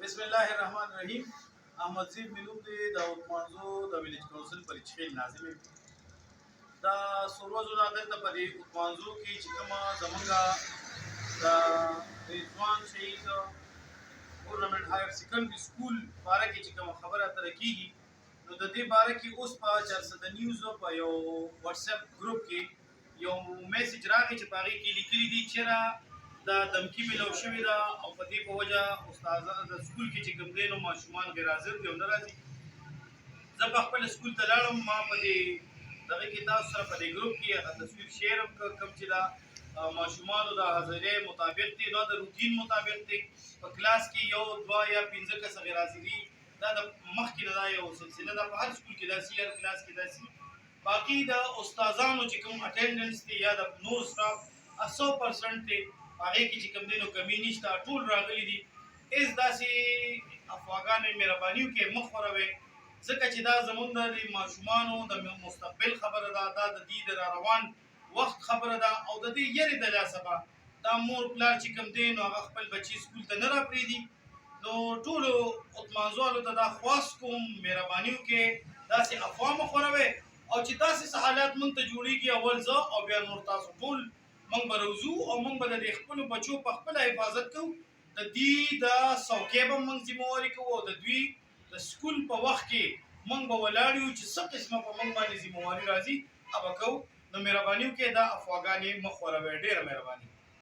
بسم الله الرحمن الرحیم. احمد زیب مې نوم دی، د اوتمانزو د ویلیج کونسل پریچخیل ناظم یم. دا څو ورځو نه دلته په دې اوتمانزو کې چې کومه زمونږ د رضوان شهید ګورنمنټ هایر سیکنډري سکول باره کې چې کومه خبره اتره کېږي، نو د دې باره کې اوس په 400 نیوزو په یو واتساپ ګروپ کې یو میسج راغی چې په هغې کې لیکلي دي چېرې دا دمکي میلاو شوې ده او په دې په وجه استادان د سکول کې چې کوم دی نو ماشومان غیر حاضر دي او نه راځي. زه په خپل سکول ته لاړم، ما په دې دغه کې تاسو سره په دې ګروپ کې هغه تصویر شیر هم کوم چې دا ماشومانو د حاضرۍ مطابق دی، دا د روټین مطابق دی. په کلاس کې یو دوه یا پنځه کسه غیر حاضري دا د مخکې نه دا یو سلسله ده، په هر سکول کې داسې هر کلاس کې داسې. باقي د استادانو چې کوم اټینډنس دی یا د نور سټاف 100% دی، هغې کې چې کوم دی نو کمی نشته، ټول راغلي دي. هېڅ داسې افواګانې مهرباني وکړئ مه خوروئ، ځکه چې دا زموږ د ماشومانو د مستقبل خبره ده، دا د دې د راروان وخت خبره ده او د دې یېرې د لاسه به دا مور پلار چې کوم دی نو هغه خپل بچي سکول ته نه راپرېږدي. نو ټولو اوتمانزوالو ته دا خواست کوم مهرباني وکړئ، داسې افوا مه خوروئ او چې داسې څه حالات موږ ته جوړېږي اول زه او بیا نور تاسو ټول موږ به روزو او موږ به د خپلو بچو په خپله حفاظت کوو. د دې د څوکۍ به موږ ذمهواري کوو او د دوی د سکول په وخت کې موږ به ولاړ یو چې څه قسمه په موږ باندې ذمهواري راځي هغه به کوو. نو مهرباني وکړئ دا افواګانې مه خوروئ، ډېره مهرباني.